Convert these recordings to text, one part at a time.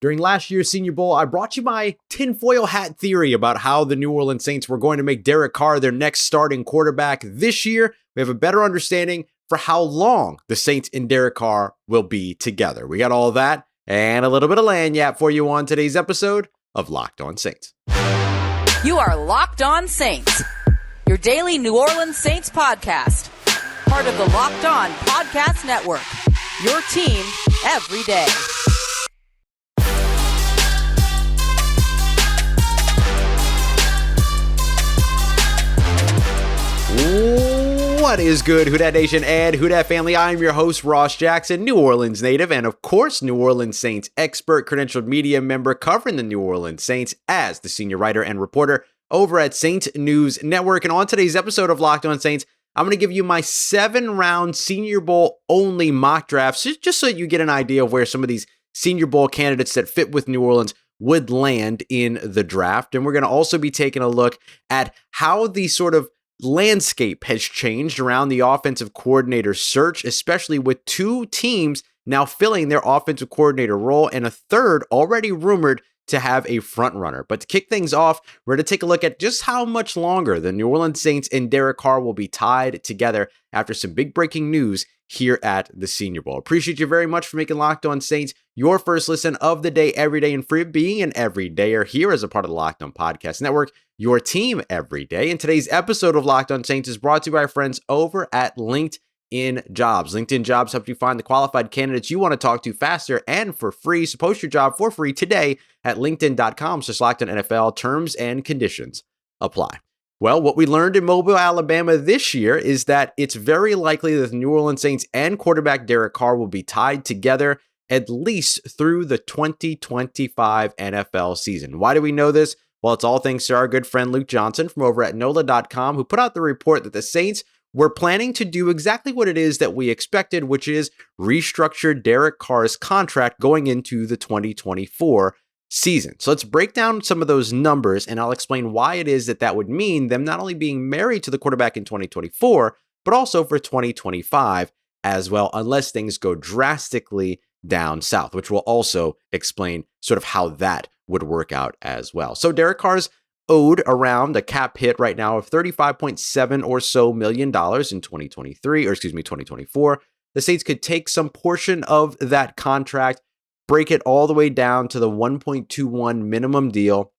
During last year's Senior Bowl, I brought you my tinfoil hat theory about how the New Orleans Saints were going to make Derek Carr their next starting quarterback. This year, we have a better understanding for how long the Saints and Derek Carr will be together. We got all of that and a little bit of lagniappe for you on today's episode of Locked On Saints. You are Locked On Saints, your daily New Orleans Saints podcast, part of the Locked On Podcast Network, your team every day. What is good, Who Dat Nation and Who Dat family? I'm your host, Ross Jackson, New Orleans native, and of course, New Orleans Saints expert, credentialed media member covering the New Orleans Saints as the senior writer and reporter over at Saints News Network. And on today's episode of Locked On Saints, I'm going to give you my 7-round Senior Bowl only mock drafts, just so you get an idea of where some of these Senior Bowl candidates that fit with New Orleans would land in the draft. And we're going to also be taking a look at how the sort of landscape has changed around the offensive coordinator search, especially with two teams now filling their offensive coordinator role and a third already rumored to have a front runner. But to kick things off, we're going to take a look at just how much longer the New Orleans Saints and Derek Carr will be tied together after some big breaking news here at the Senior Bowl. Appreciate you very much for making Locked On Saints your first listen of the day, every day, and free of being an everydayer here as a part of the Locked On Podcast Network, your team every day. And today's episode of Locked On Saints is brought to you by our friends over at LinkedIn Jobs. LinkedIn Jobs helps you find the qualified candidates you want to talk to faster and for free. So post your job for free today at linkedin.com/LockedOnNFL. Terms and conditions apply. Well, what we learned in Mobile, Alabama this year is that it's very likely that the New Orleans Saints and quarterback Derek Carr will be tied together at least through the 2025 NFL season. Why do we know this? Well, it's all thanks to our good friend Luke Johnson from over at NOLA.com, who put out the report that the Saints were planning to do exactly what it is that we expected, which is restructure Derek Carr's contract going into the 2024 season. So let's break down some of those numbers, and I'll explain why it is that would mean them not only being married to the quarterback in 2024, but also for 2025 as well, unless things go drastically down south, which will also explain sort of how that would work out as well. So Derek Carr's owed around a cap hit right now of $35.7 or so million in 2024. The Saints could take some portion of that contract, break it all the way down to the 1.21 minimum deal,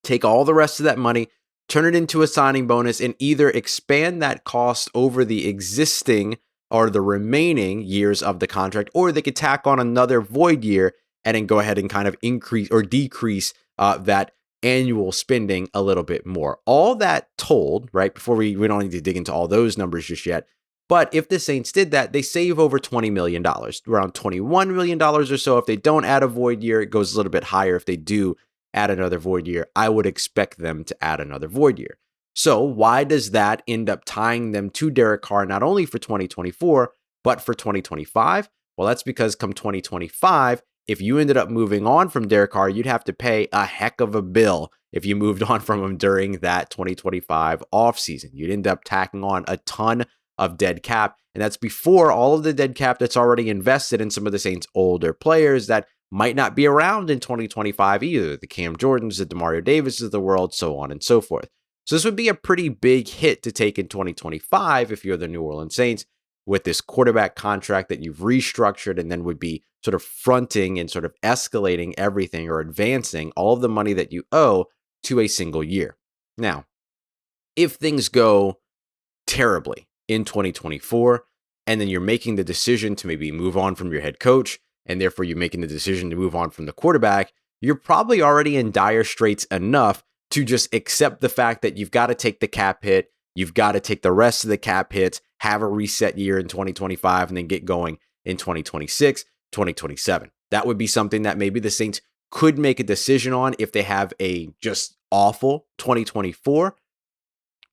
take all the rest of that money, turn it into a signing bonus, and either expand that cost over the existing or the remaining years of the contract, or they could tack on another void year and then go ahead and kind of increase or decrease that annual spending a little bit more. All that told, right, before we don't need to dig into all those numbers just yet, but if the Saints did that, they save over $20 million, around $21 million or so. If they don't add a void year, it goes a little bit higher. If they do add another void year, I would expect them to add another void year. So why does that end up tying them to Derek Carr, not only for 2024, but for 2025? Well, that's because come 2025, if you ended up moving on from Derek Carr, you'd have to pay a heck of a bill if you moved on from him during that 2025 offseason. You'd end up tacking on a ton of dead cap, and that's before all of the dead cap that's already invested in some of the Saints' older players that might not be around in 2025 either, the Cam Jordans, the Demario Davises of the world, so on and so forth. So this would be a pretty big hit to take in 2025 if you're the New Orleans Saints with this quarterback contract that you've restructured and then would be sort of fronting and sort of escalating everything or advancing all of the money that you owe to a single year. Now, if things go terribly in 2024, and then you're making the decision to maybe move on from your head coach, and therefore you're making the decision to move on from the quarterback, you're probably already in dire straits enough to just accept the fact that you've got to take the cap hit, you've got to take the rest of the cap hits, have a reset year in 2025, and then get going in 2026, 2027. That would be something that maybe the Saints could make a decision on if they have a just awful 2024.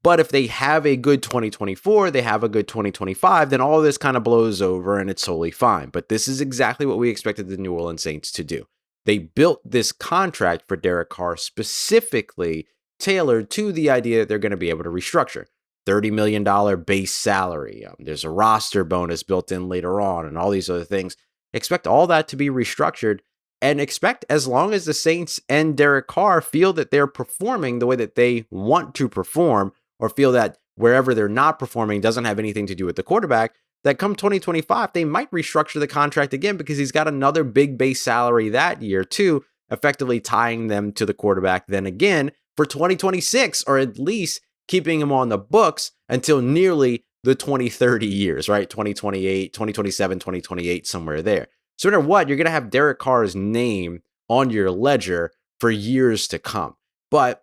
But if they have a good 2024, they have a good 2025, then all of this kind of blows over and it's totally fine. But this is exactly what we expected the New Orleans Saints to do. They built this contract for Derek Carr specifically tailored to the idea that they're going to be able to restructure. $30 million base salary. There's a roster bonus built in later on and all these other things. Expect all that to be restructured and expect, as long as the Saints and Derek Carr feel that they're performing the way that they want to perform, or feel that wherever they're not performing doesn't have anything to do with the quarterback, that come 2025, they might restructure the contract again because he's got another big base salary that year too, effectively tying them to the quarterback then again for 2026, or at least keeping him on the books until nearly the 2030 years, right? 2028, 2027, 2028, somewhere there. So no matter what, you're going to have Derek Carr's name on your ledger for years to come. But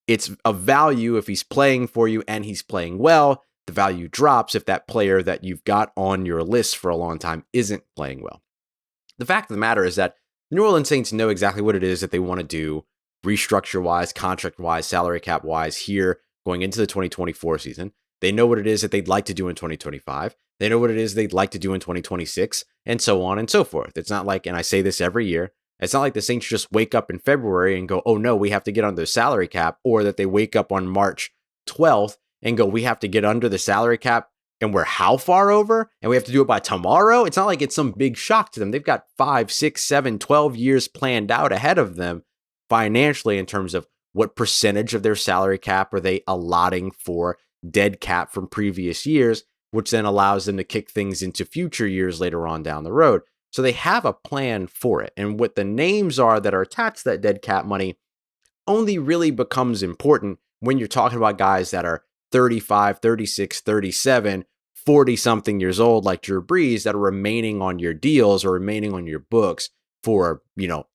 it's of value if he's playing for you and he's playing well. The value drops if that player that you've got on your list for a long time isn't playing well. The fact of the matter is that the New Orleans Saints know exactly what it is that they want to do, restructure-wise, contract-wise, salary cap-wise here going into the 2024 season. They know what it is that they'd like to do in 2025. They know what it is they'd like to do in 2026, and so on and so forth. It's not like, and I say this every year, it's not like the Saints just wake up in February and go, oh no, we have to get under the salary cap, or that they wake up on March 12th and go, we have to get under the salary cap, and we're how far over? And we have to do it by tomorrow? It's not like it's some big shock to them. They've got 5, 6, 7, 12 years planned out ahead of them financially in terms of what percentage of their salary cap are they allotting for dead cap from previous years, which then allows them to kick things into future years later on down the road. So they have a plan for it. And what the names are that are attached to that dead cap money only really becomes important when you're talking about guys that are 35, 36, 37, 40-something years old, like Drew Brees, that are remaining on your deals or remaining on your books for,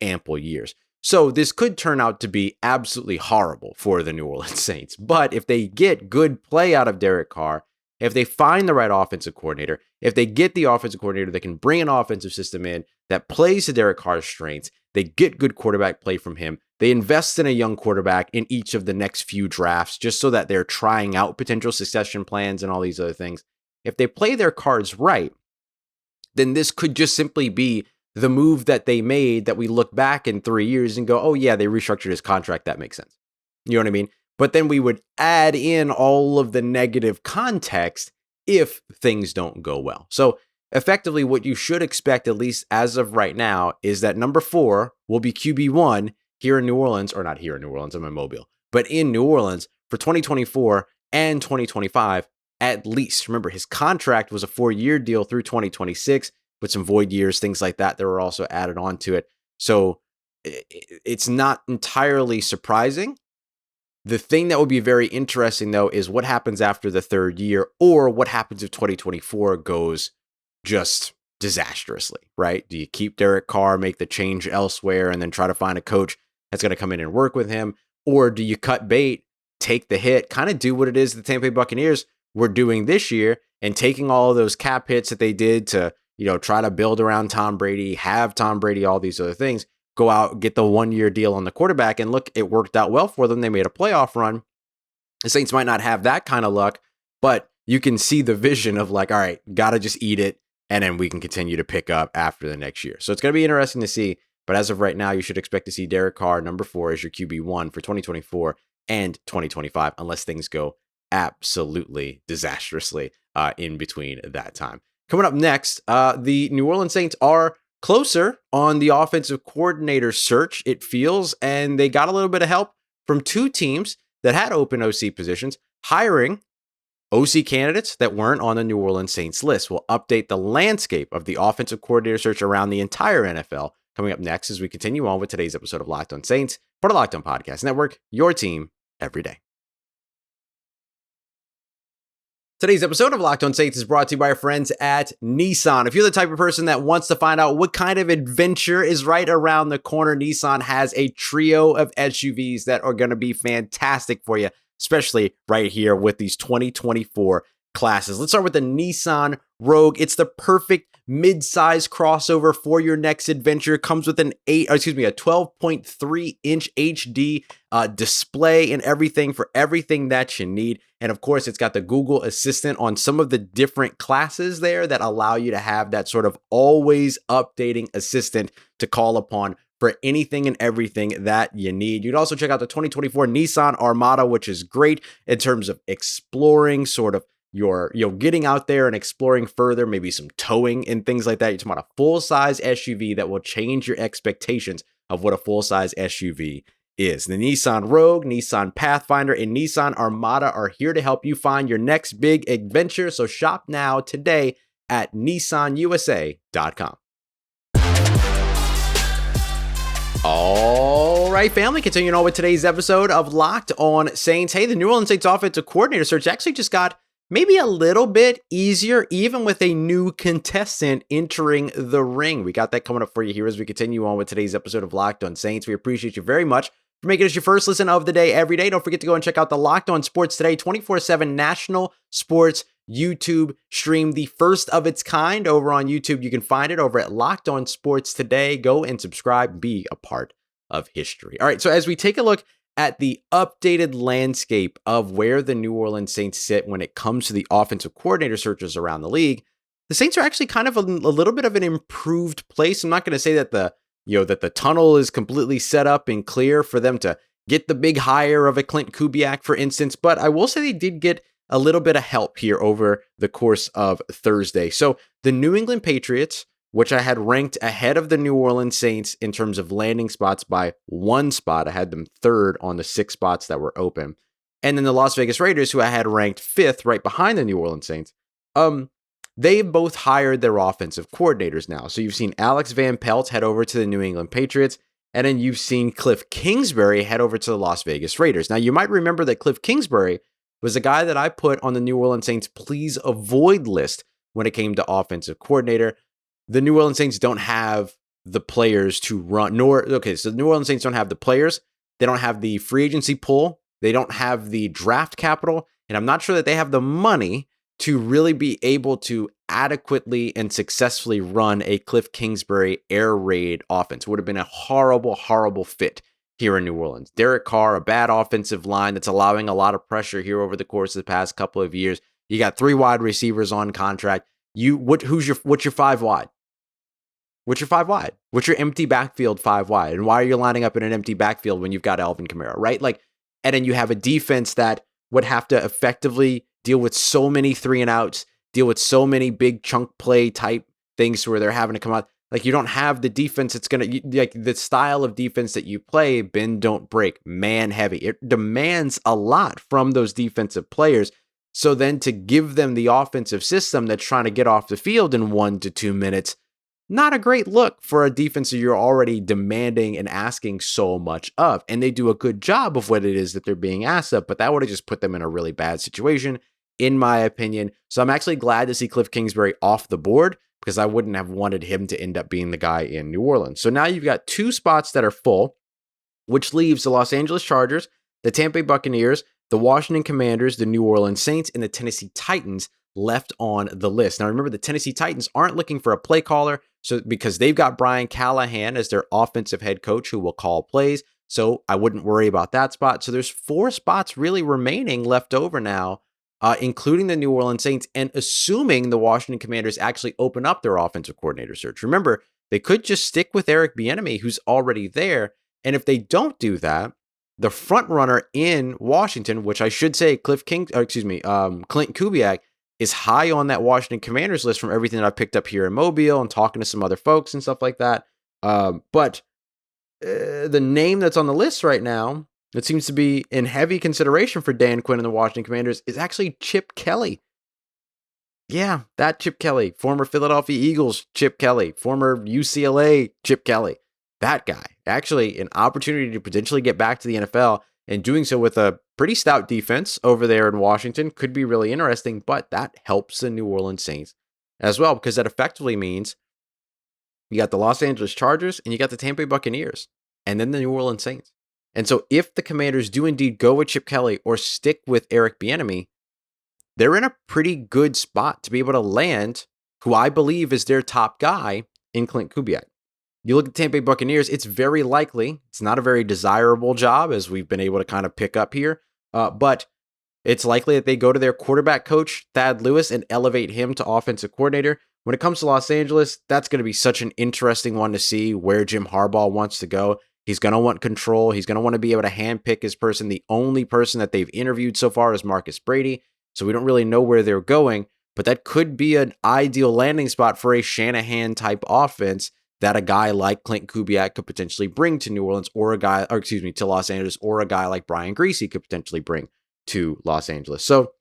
ample years. So this could turn out to be absolutely horrible for the New Orleans Saints. But if they get good play out of Derek Carr, if they find the right offensive coordinator, if they get the offensive coordinator that can bring an offensive system in that plays to Derek Carr's strengths, they get good quarterback play from him, they invest in a young quarterback in each of the next few drafts just so that they're trying out potential succession plans and all these other things. If they play their cards right, then this could just simply be the move that they made that we look back in 3 years and go, oh yeah, they restructured his contract. That makes sense. You know what I mean? But then we would add in all of the negative context if things don't go well. So effectively what you should expect, at least as of right now, is that number 4 will be QB1 here in New Orleans, or not here in New Orleans, I'm in Mobile, but in New Orleans for 2024 and 2025 at least. Remember, his contract was a 4-year deal through 2026 with some void years, things like that were also added on to it. So it's not entirely surprising. The thing that would be very interesting, though, is what happens after the 3rd year, or what happens if 2024 goes just disastrously, right? Do you keep Derek Carr, make the change elsewhere, and then try to find a coach that's going to come in and work with him? Or do you cut bait, take the hit, kind of do what it is the Tampa Bay Buccaneers were doing this year, and taking all of those cap hits that they did to, try to build around Tom Brady, have Tom Brady, all these other things, go out, get the 1-year deal on the quarterback, and look, it worked out well for them. They made a playoff run. The Saints might not have that kind of luck, but you can see the vision of like, all right, got to just eat it, and then we can continue to pick up after the next year. So it's going to be interesting to see, but as of right now, you should expect to see Derek Carr, number 4, as your QB1 for 2024 and 2025, unless things go absolutely disastrously in between that time. Coming up next, the New Orleans Saints are closer on the offensive coordinator search, it feels, and they got a little bit of help from 2 teams that had open OC positions, hiring OC candidates that weren't on the New Orleans Saints list. We'll update the landscape of the offensive coordinator search around the entire NFL coming up next as we continue on with today's episode of Locked On Saints, part of Locked On Podcast Network, your team every day. Today's episode of Locked On Saints is brought to you by our friends at Nissan. If you're the type of person that wants to find out what kind of adventure is right around the corner, Nissan has a trio of SUVs that are going to be fantastic for you, especially right here with these 2024 classes. Let's start with the Nissan Rogue. It's the perfect mid-size crossover for your next adventure. Comes with a 12.3 inch HD display and everything for everything that you need. And of course, it's got the Google Assistant on some of the different classes there that allow you to have that sort of always updating assistant to call upon for anything and everything that you need. You'd also check out the 2024 Nissan Armada, which is great in terms of exploring sort of you're getting out there and exploring further, maybe some towing and things like that. You're talking about a full-size SUV that will change your expectations of what a full-size SUV is. The Nissan Rogue, Nissan Pathfinder, and Nissan Armada are here to help you find your next big adventure. So shop now today at nissanusa.com. All right, family, continuing on with today's episode of Locked On Saints. Hey, the New Orleans Saints offensive coordinator search actually just got maybe a little bit easier, even with a new contestant entering the ring. We got that coming up for you here as we continue on with today's episode of Locked On Saints. We appreciate you very much for making us your first listen of the day every day. Don't forget to go and check out the Locked On Sports Today 24/7 national sports YouTube stream, the first of its kind over on YouTube. You can find it over at Locked On Sports Today. Go and subscribe, be a part of history. All right, so as we take a look at the updated landscape of where the New Orleans Saints sit when it comes to the offensive coordinator searches around the league, the Saints are actually kind of a little bit of an improved place. I'm not going to say that the tunnel is completely set up and clear for them to get the big hire of a Klint Kubiak, for instance, but I will say they did get a little bit of help here over the course of Thursday. So the New England Patriots, which I had ranked ahead of the New Orleans Saints in terms of landing spots by one spot. I had them third on the 6 spots that were open. And then the Las Vegas Raiders, who I had ranked 5th right behind the New Orleans Saints, they both hired their offensive coordinators now. So you've seen Alex Van Pelt head over to the New England Patriots, and then you've seen Cliff Kingsbury head over to the Las Vegas Raiders. Now, you might remember that Cliff Kingsbury was a guy that I put on the New Orleans Saints please avoid list when it came to offensive coordinator. The New Orleans Saints don't have the players to run, so the New Orleans Saints don't have the players. They don't have the free agency pool. They don't have the draft capital. And I'm not sure that they have the money to really be able to adequately and successfully run a Cliff Kingsbury air raid offense. Would have been a horrible, horrible fit here in New Orleans. Derek Carr, a bad offensive line that's allowing a lot of pressure here over the course of the past couple of years. You got 3 wide receivers on contract. What's your 5 wide? What's your 5 wide? What's your empty backfield 5 wide? And why are you lining up in an empty backfield when you've got Alvin Kamara, right? And then you have a defense that would have to effectively deal with so many 3 and outs, deal with so many big chunk play type things where they're having to come out. You don't have the defense that's going to, the style of defense that you play, bend, don't break, man heavy. It demands a lot from those defensive players. So then to give them the offensive system that's trying to get off the field in 1 to 2 minutes, not a great look for a defense that you're already demanding and asking so much of. And they do a good job of what it is that they're being asked of, but that would have just put them in a really bad situation, in my opinion. So I'm actually glad to see Cliff Kingsbury off the board, because I wouldn't have wanted him to end up being the guy in New Orleans. So now you've got 2 spots that are full, which leaves the Los Angeles Chargers, the Tampa Bay Buccaneers, the Washington Commanders, the New Orleans Saints, and the Tennessee Titans left on the list. Now, remember, the Tennessee Titans aren't looking for a play caller, so because they've got Brian Callahan as their offensive head coach who will call plays, so I wouldn't worry about that spot. So there's 4 spots really remaining left over now, including the New Orleans Saints, and assuming the Washington Commanders actually open up their offensive coordinator search. Remember, they could just stick with Eric Bieniemy, who's already there, and if they don't do that, the front runner in Washington, which I should say Klint Kubiak, is high on that Washington Commanders list from everything that I've picked up here in Mobile and talking to some other folks and stuff like that. But the name that's on the list right now that seems to be in heavy consideration for Dan Quinn and the Washington Commanders is actually Chip Kelly. Yeah, that Chip Kelly, former Philadelphia Eagles Chip Kelly, former UCLA Chip Kelly. That guy. Actually, an opportunity to potentially get back to the NFL, and doing so with a pretty stout defense over there in Washington could be really interesting, but that helps the New Orleans Saints as well, because that effectively means you got the Los Angeles Chargers and you got the Tampa Bay Buccaneers and then the New Orleans Saints. And so if the Commanders do indeed go with Chip Kelly or stick with Eric Bieniemy, they're in a pretty good spot to be able to land who I believe is their top guy in Klint Kubiak. You look at the Tampa Bay Buccaneers, it's very likely, it's not a very desirable job, as we've been able to kind of pick up here, but it's likely that they go to their quarterback coach, Thad Lewis, and elevate him to offensive coordinator. When it comes to Los Angeles, that's going to be such an interesting one to see where Jim Harbaugh wants to go. He's going to want control. He's going to want to be able to handpick his person. The only person that they've interviewed so far is Marcus Brady. So we don't really know where they're going, but that could be an ideal landing spot for a Shanahan type offense that a guy like Klint Kubiak could potentially bring to New Orleans, to Los Angeles, or a guy like Brian Griese could potentially bring to Los Angeles. So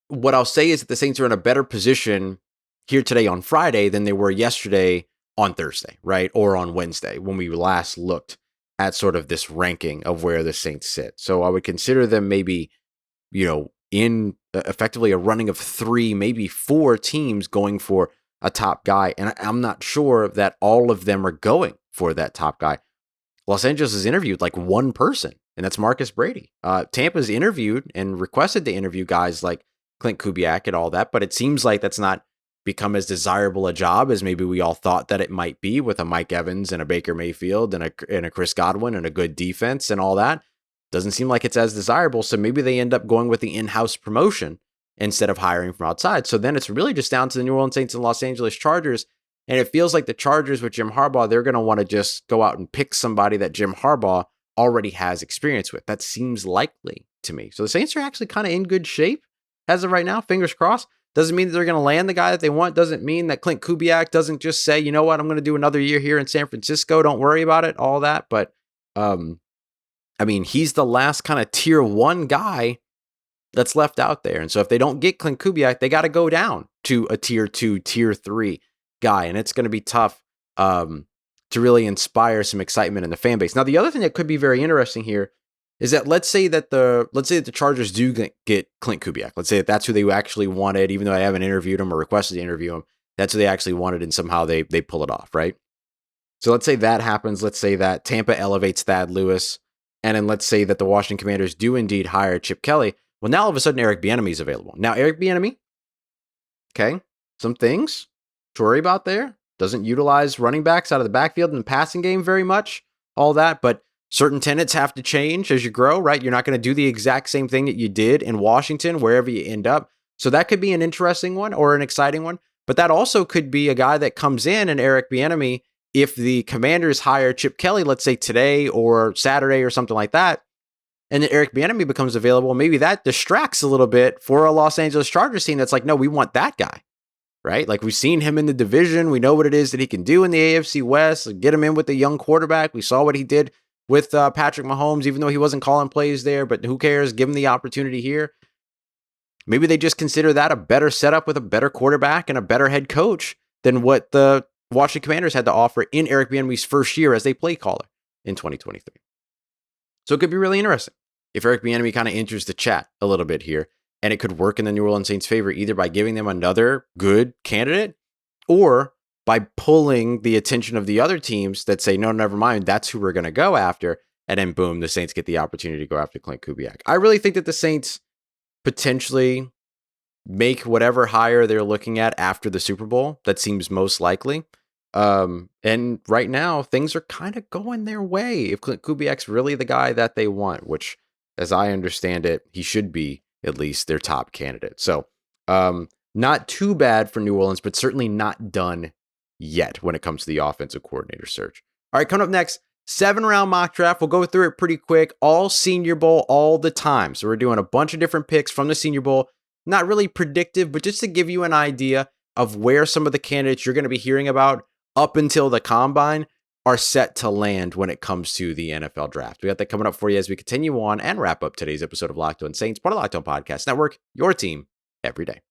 what I'll say is that the Saints are in a better position here today on Friday than they were yesterday on Thursday, right? Or on Wednesday when we last looked at sort of this ranking of where the Saints sit. So I would consider them maybe, in effectively a running of 3, maybe 4 teams going for a top guy. And I'm not sure that all of them are going for that top guy. Los Angeles has interviewed like one person, and that's Marcus Brady. Tampa's interviewed and requested to interview guys like Klint Kubiak and all that, but it seems like that's not become as desirable a job as maybe we all thought that it might be, with a Mike Evans and a Baker Mayfield and a Chris Godwin and a good defense and all that. Doesn't seem like it's as desirable, so maybe they end up going with the in-house promotion instead of hiring from outside. So then it's really just down to the New Orleans Saints and Los Angeles Chargers, and it feels like the Chargers with Jim Harbaugh, they're going to want to just go out and pick somebody that Jim Harbaugh already has experience with. That seems likely to me. So the Saints are actually kind of in good shape as of right now, fingers crossed. Doesn't mean that they're going to land the guy that they want. Doesn't mean that Klint Kubiak doesn't just say, you know what, I'm going to do another year here in San Francisco. Don't worry about it, all that. But, he's the last kind of tier 1 guy that's left out there. And so if they don't get Klint Kubiak, they got to go down to a tier 2, tier 3 guy. And it's going to be tough to really inspire some excitement in the fan base. Now, the other thing that could be very interesting here is that let's say that the Chargers do get Klint Kubiak. Let's say that that's who they actually wanted, even though I haven't interviewed him or requested to interview him. That's who they actually wanted, and somehow they pull it off, right? So let's say that happens. Let's say that Tampa elevates Thad Lewis, and then let's say that the Washington Commanders do indeed hire Chip Kelly. Well, now all of a sudden Eric Bieniemy is available. Now Eric Bieniemy, okay, some things to worry about there. Doesn't utilize running backs out of the backfield in the passing game very much, all that, but certain tenets have to change as you grow, right? You're not going to do the exact same thing that you did in Washington, wherever you end up. So that could be an interesting one or an exciting one. But that also could be a guy that comes in, and Eric Bieniemy, if the Commanders hire Chip Kelly, let's say today or Saturday or something like that, and then Eric Bieniemy becomes available, maybe that distracts a little bit for a Los Angeles Chargers team that's like, no, we want that guy, right? Like, we've seen him in the division. We know what it is that he can do in the AFC West. Get him in with a young quarterback. We saw what he did with Patrick Mahomes, even though he wasn't calling plays there, but who cares? Give him the opportunity here. Maybe they just consider that a better setup with a better quarterback and a better head coach than what the Washington Commanders had to offer in Eric Bieniemy's first year as a play caller in 2023. So it could be really interesting if Eric Bieniemy kind of enters the chat a little bit here, and it could work in the New Orleans Saints' favor either by giving them another good candidate or by pulling the attention of the other teams that say, no, never mind, that's who we're going to go after. And then boom, the Saints get the opportunity to go after Klint Kubiak. I really think that the Saints potentially make whatever hire they're looking at after the Super Bowl. That seems most likely. And right now, things are kind of going their way. If Klint Kubiak's really the guy that they want, which, as I understand it, he should be at least their top candidate. So, not too bad for New Orleans, but certainly not done yet when it comes to the offensive coordinator search. All right, coming up next, 7-round mock draft. We'll go through it pretty quick. All Senior Bowl all the time. So we're doing a bunch of different picks from the Senior Bowl. Not really predictive, but just to give you an idea of where some of the candidates you're going to be hearing about up until the combine are set to land when it comes to the NFL draft. We got that coming up for you as we continue on and wrap up today's episode of Locked On Saints, part of Locked On Podcast Network, your team every day.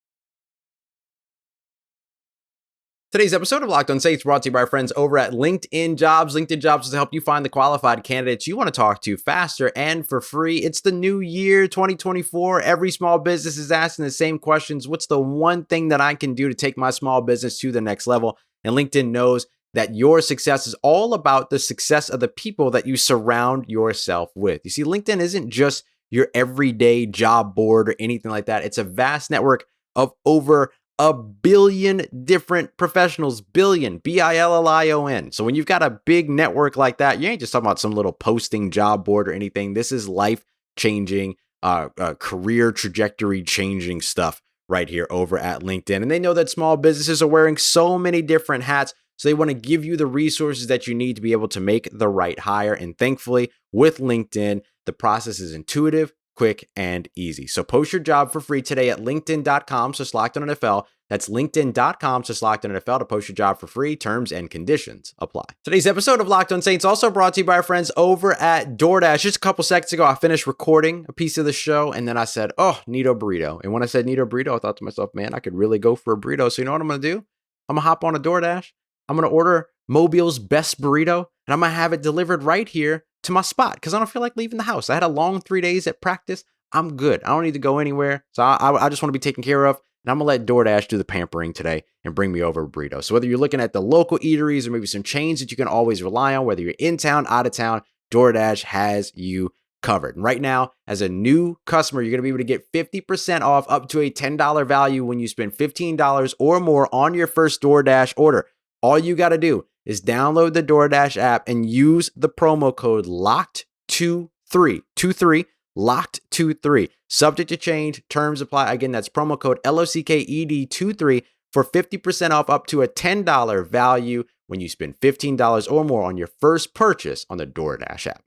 Today's episode of Locked On Saints brought to you by our friends over at LinkedIn Jobs. LinkedIn Jobs is to help you find the qualified candidates you want to talk to faster and for free. It's the new year, 2024. Every small business is asking the same questions. What's the one thing that I can do to take my small business to the next level? And LinkedIn knows that your success is all about the success of the people that you surround yourself with. You see, LinkedIn isn't just your everyday job board or anything like that. It's a vast network of over 1 billion different professionals, billion, Billion. So when you've got a big network like that, you ain't just talking about some little posting job board or anything. This is life-changing, career trajectory-changing stuff right here over at LinkedIn. And they know that small businesses are wearing so many different hats, so they want to give you the resources that you need to be able to make the right hire. And thankfully, with LinkedIn, the process is intuitive, quick, and easy. So post your job for free today at linkedin.com/LockedOnNFL. That's linkedin.com/LockedOnNFL to post your job for free. Terms and conditions apply. Today's episode of Locked On Saints also brought to you by our friends over at DoorDash. Just a couple seconds ago, I finished recording a piece of the show, and then I said, oh, need a burrito. And when I said need a burrito, I thought to myself, man, I could really go for a burrito. So you know what I'm going to do? I'm going to hop on a DoorDash. I'm going to order Mobile's best burrito, and I'm going to have it delivered right here to my spot because I don't feel like leaving the house. I had a long 3 days at practice. I'm good. I don't need to go anywhere. So I just want to be taken care of. And I'm going to let DoorDash do the pampering today and bring me over a burrito. So whether you're looking at the local eateries or maybe some chains that you can always rely on, whether you're in town, out of town, DoorDash has you covered. And right now, as a new customer, you're going to be able to get 50% off up to a $10 value when you spend $15 or more on your first DoorDash order. All you got to do is download the DoorDash app and use the promo code LOCKED23, LOCKED23. Subject to change, terms apply. Again, that's promo code LOCKED23 for 50% off up to a $10 value when you spend $15 or more on your first purchase on the DoorDash app.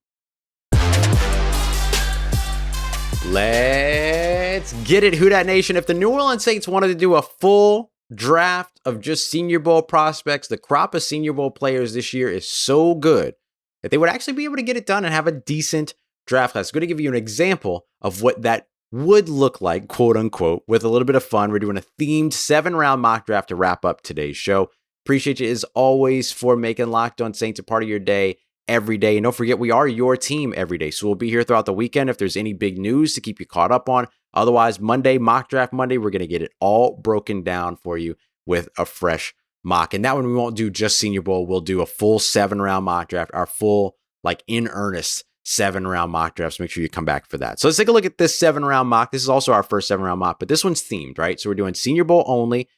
Let's get it, Who Dat Nation. If the New Orleans Saints wanted to do a full draft of just Senior Bowl prospects, the crop of Senior Bowl players this year is so good that they would actually be able to get it done and have a decent draft class. I'm going to give you an example of what that would look like, quote unquote, with a little bit of fun. We're doing a themed 7-round mock draft to wrap up today's show. Appreciate you as always for making Locked On Saints a part of your day every day. And don't forget, we are your team every day. So we'll be here throughout the weekend if there's any big news to keep you caught up on. Otherwise, Monday, Mock Draft Monday, we're going to get it all broken down for you with a fresh mock. And that one, we won't do just Senior Bowl. We'll do a full 7-round mock draft, our full, like in earnest 7-round mock drafts. Make sure you come back for that. So let's take a look at this 7-round mock. This is also our first 7-round mock, but this one's themed, right? So we're doing Senior Bowl only.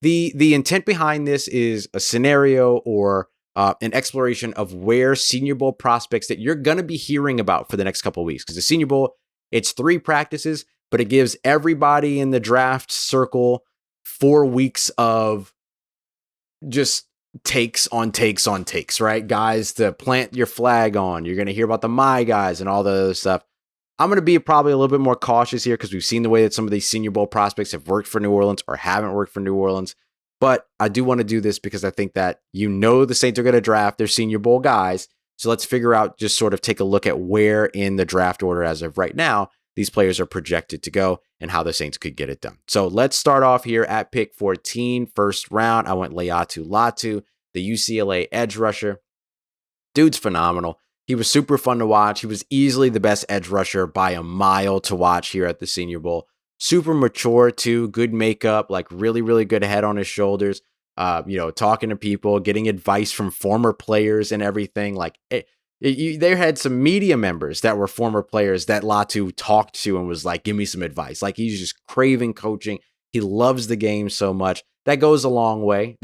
The intent behind this is a scenario or an exploration of where Senior Bowl prospects that you're going to be hearing about for the next couple of weeks. Because the Senior Bowl, it's 3 practices, but it gives everybody in the draft circle 4 weeks of just takes on takes on takes, right? Guys to plant your flag on. You're going to hear about the my guys and all the other stuff. I'm going to be probably a little bit more cautious here because we've seen the way that some of these Senior Bowl prospects have worked for New Orleans or haven't worked for New Orleans. But I do want to do this because I think that the Saints are going to draft their Senior Bowl guys. So let's figure out, just sort of take a look at where in the draft order as of right now these players are projected to go and how the Saints could get it done. So let's start off here at pick 14, first round. I went Laiatu Latu, the UCLA edge rusher. Dude's phenomenal. He was super fun to watch. He was easily the best edge rusher by a mile to watch here at the Senior Bowl. Super mature too, good makeup, like really, really good head on his shoulders. Talking to people, getting advice from former players and everything. Like they had some media members that were former players that Latu talked to and was like, give me some advice. Like he's just craving coaching. He loves the game so much. That goes a long way.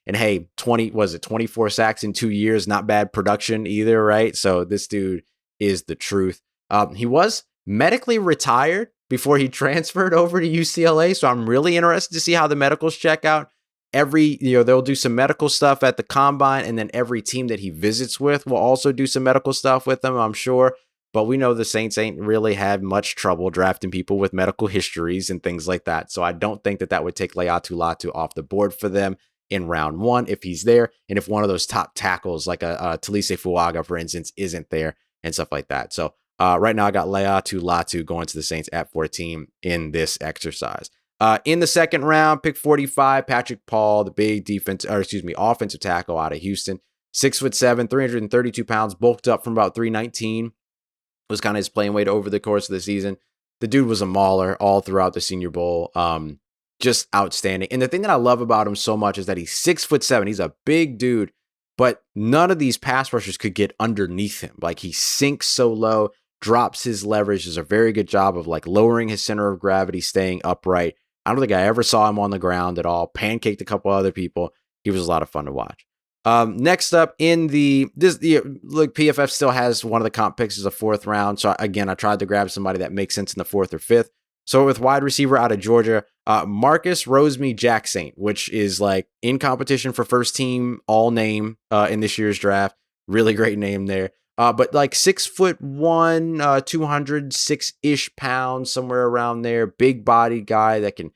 And hey, 24 sacks in 2 years, not bad production either, right? So this dude is the truth. He was medically retired before he transferred over to UCLA. So I'm really interested to see how the medicals check out. They'll do some medical stuff at the combine, and then every team that he visits with will also do some medical stuff with him, I'm sure. But we know the Saints ain't really had much trouble drafting people with medical histories and things like that. So I don't think that would take Laiatu Latu off the board for them in round 1 if he's there. And if one of those top tackles, like a Talise Fuaga, for instance, isn't there and stuff like that. So right now I got Laiatu Latu going to the Saints at 14 in this exercise. In the second round, pick 45, Patrick Paul, the big offensive tackle out of Houston, 6'7", 332 pounds, bulked up from about 319. Was kind of his playing weight over the course of the season. The dude was a mauler all throughout the Senior Bowl. Just outstanding. And the thing that I love about him so much is that he's 6'7". He's a big dude, but none of these pass rushers could get underneath him. Like he sinks so low, drops his leverage, does a very good job of like lowering his center of gravity, staying upright. I don't think I ever saw him on the ground at all. Pancaked a couple other people. He was a lot of fun to watch. Next up PFF still has one of the comp picks as a 4th round. So again, I tried to grab somebody that makes sense in the 4th or 5th. So with wide receiver out of Georgia, Marcus Rosemy-Jacksaint, which is like in competition for first team all name in this year's draft. Really great name there. But like 6'1", 206-ish pounds, somewhere around there. Big bodied guy that can,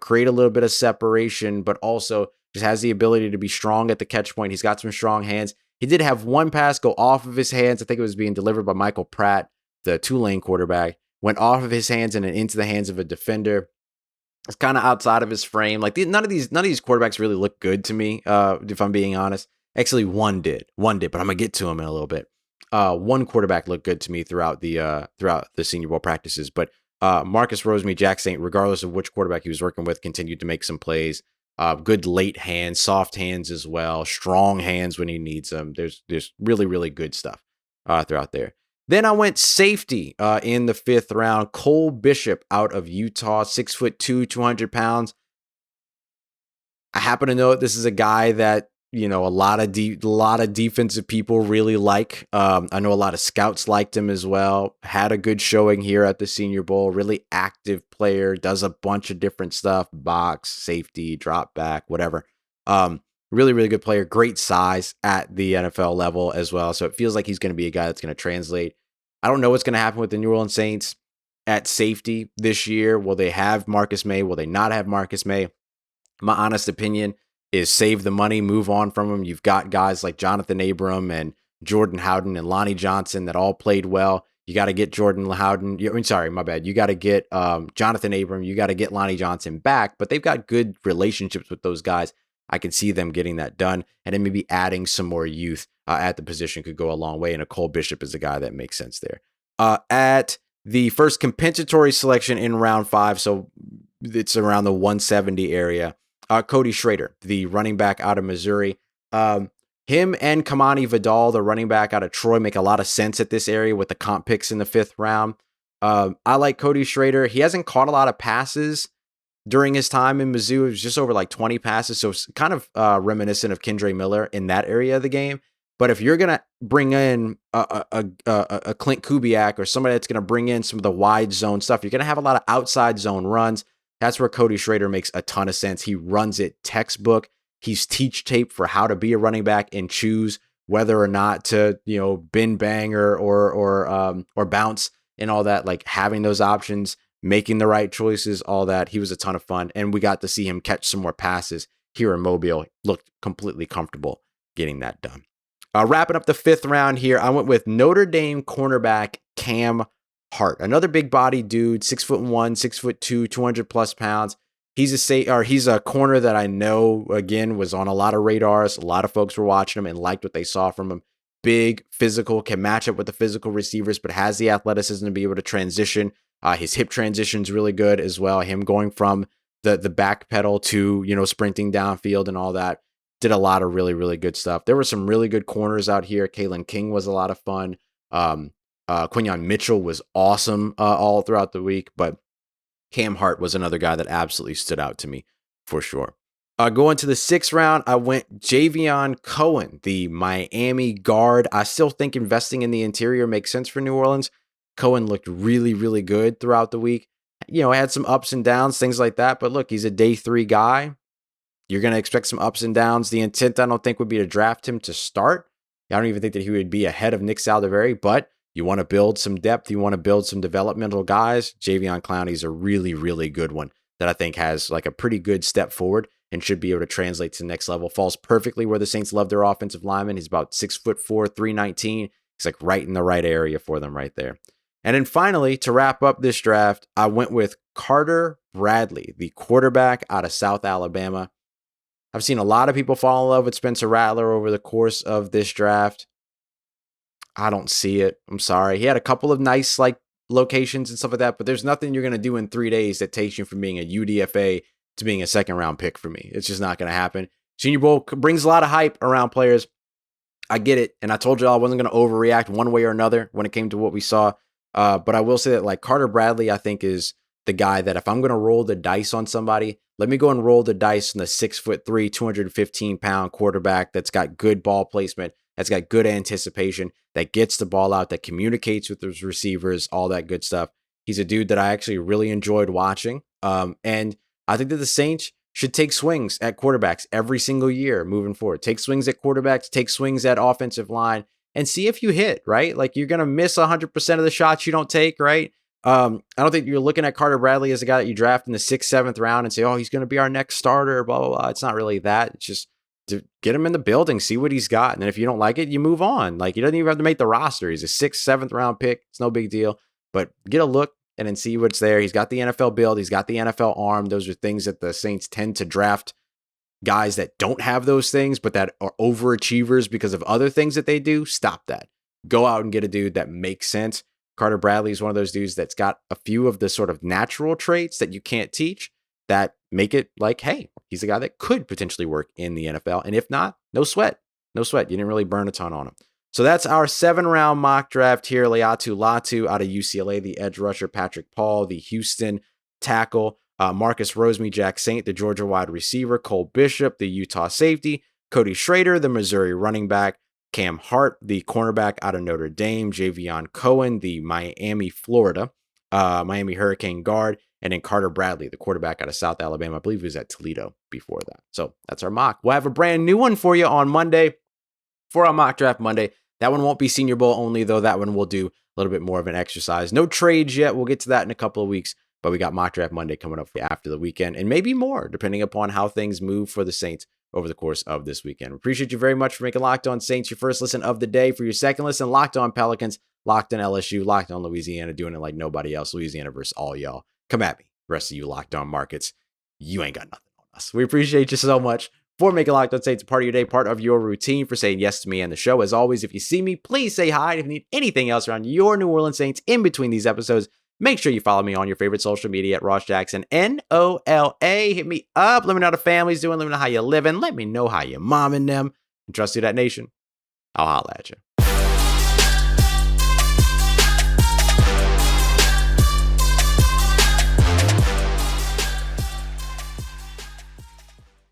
create a little bit of separation, but also just has the ability to be strong at the catch point. He's got some strong hands. He did have one pass go off of his hands. I think it was being delivered by Michael Pratt, the Tulane quarterback. Went off of his hands and into the hands of a defender. It's kind of outside of his frame. Like none of these quarterbacks really look good to me, if I'm being honest. Actually, one did, but I'm gonna get to him in a little bit. One quarterback looked good to me throughout the Senior Bowl practices, but Marcus Rosemy, Jack Saint, regardless of which quarterback he was working with, continued to make some plays. Good late hands, soft hands as well, strong hands when he needs them. There's really, really good stuff throughout there. Then I went safety in the 5th round. Cole Bishop out of Utah, 6'2", 200 pounds. I happen to know this is a guy that a lot of defensive people really like. I know a lot of scouts liked him as well. Had a good showing here at the Senior Bowl. Really active player. Does a bunch of different stuff. Box, safety, drop back, whatever. Really, really good player. Great size at the NFL level as well. So it feels like he's going to be a guy that's going to translate. I don't know what's going to happen with the New Orleans Saints at safety this year. Will they have Marcus May? Will they not have Marcus May? My honest opinion is save the money, move on from him. You've got guys like Jonathan Abram and Jordan Howden and Lonnie Johnson that all played well. You got to get Jordan Howden. You got to get Jonathan Abram. You got to get Lonnie Johnson back, but they've got good relationships with those guys. I can see them getting that done, and then maybe adding some more youth at the position could go a long way, and a Cole Bishop is a guy that makes sense there. At the first compensatory selection in round 5, so it's around the 170 area, Cody Schrader, the running back out of Missouri. Him and Kamani Vidal, the running back out of Troy, make a lot of sense at this area with the comp picks in the 5th round. I like Cody Schrader. He hasn't caught a lot of passes during his time in Mizzou. It was just over like 20 passes, so it's kind of reminiscent of Kendre Miller in that area of the game. But if you're going to bring in a Klint Kubiak or somebody that's going to bring in some of the wide zone stuff, you're going to have a lot of outside zone runs. That's where Cody Schrader makes a ton of sense. He runs it textbook. He's teach tape for how to be a running back and choose whether or not to, bin bang or bounce and all that, like having those options, making the right choices, all that. He was a ton of fun. And we got to see him catch some more passes here in Mobile. Looked completely comfortable getting that done. Wrapping up the 5th round here, I went with Notre Dame cornerback Cam Hart, another big body dude, 6'1", 6'2", 200+ pounds. He's a corner that I know, again, was on a lot of radars. A lot of folks were watching him and liked what they saw from him. Big, physical, can match up with the physical receivers, but has the athleticism to be able to transition. His hip transition's really good as well. Him going from the back pedal to, sprinting downfield and all that. Did a lot of really, really good stuff. There were some really good corners out here. Kalen King was a lot of fun. Quinyon Mitchell was awesome all throughout the week, but Cam Hart was another guy that absolutely stood out to me for sure. Going to the 6th round, I went Javion Cohen, the Miami guard. I still think investing in the interior makes sense for New Orleans. Cohen looked really, really good throughout the week. Had some ups and downs, things like that. But look, he's a day 3 guy. You're going to expect some ups and downs. The intent, I don't think, would be to draft him to start. I don't even think that he would be ahead of Nick Saldiveri, but you want to build some depth. You want to build some developmental guys. Javion Clowney's a really, really good one that I think has like a pretty good step forward and should be able to translate to the next level. Falls perfectly where the Saints love their offensive lineman. He's about 6'4", 319. He's like right in the right area for them right there. And then finally, to wrap up this draft, I went with Carter Bradley, the quarterback out of South Alabama. I've seen a lot of people fall in love with Spencer Rattler over the course of this draft. I don't see it. I'm sorry. He had a couple of nice locations and stuff like that, but there's nothing you're going to do in 3 days that takes you from being a UDFA to being a 2nd round pick for me. It's just not going to happen. Senior Bowl brings a lot of hype around players. I get it. And I told you I wasn't going to overreact one way or another when it came to what we saw. But I will say that Carter Bradley, I think, is the guy that if I'm going to roll the dice on somebody, let me go and roll the dice on the 6'3", 215-pound quarterback that's got good ball placement, that's got good anticipation, that gets the ball out, that communicates with his receivers, all that good stuff. He's a dude that I actually really enjoyed watching. And I think that the Saints should take swings at quarterbacks every single year moving forward. Take swings at quarterbacks, take swings at offensive line, and see if you hit, right? Like you're going to miss 100% of the shots you don't take, right? I don't think you're looking at Carter Bradley as a guy that you draft in the 6th, 7th round and say, oh, he's going to be our next starter, blah, blah, blah. It's not really that. It's just to get him in the building, see what he's got. And then if you don't like it, you move on. Like he doesn't even have to make the roster. He's a 6th, 7th round pick. It's no big deal, but get a look and then see what's there. He's got the NFL build. He's got the NFL arm. Those are things that the Saints tend to draft guys that don't have those things, but that are overachievers because of other things that they do. Stop that. Go out and get a dude that makes sense. Carter Bradley is one of those dudes that's got a few of the sort of natural traits that you can't teach that make it like, hey, he's a guy that could potentially work in the NFL. And if not, no sweat. No sweat. You didn't really burn a ton on him. So that's our 7-round mock draft here. Laiatu Latu out of UCLA, the edge rusher. Patrick Paul, the Houston tackle. Marcus Rosemy, Jack Saint, the Georgia wide receiver. Cole Bishop, the Utah safety. Cody Schrader, the Missouri running back. Cam Hart, the cornerback out of Notre Dame. Javion Cohen, the Miami Hurricane guard. And then Carter Bradley, the quarterback out of South Alabama. I believe he was at Toledo before that. So that's our mock. We'll have a brand new one for you on Monday for our mock draft Monday. That one won't be Senior Bowl only, though. That one will do a little bit more of an exercise. No trades yet. We'll get to that in a couple of weeks. But we got mock draft Monday coming up after the weekend, and maybe more, depending upon how things move for the Saints over the course of this weekend. Appreciate you very much for making Locked On Saints your first listen of the day. For your second listen, Locked On Pelicans, Locked On LSU, Locked On Louisiana, doing it like nobody else. Louisiana versus all y'all. Come at me. The rest of you Locked On Markets, you ain't got nothing on us. We appreciate you so much for making Locked On Saints a part of your day, part of your routine, for saying yes to me and the show. As always, if you see me, please say hi. If you need anything else around your New Orleans Saints in between these episodes, make sure you follow me on your favorite social media at Ross Jackson, NOLA. Hit me up. Let me know how the family's doing. Let me know how you're living. Let me know how you're momming them. And trust you, that nation. I'll holla at you.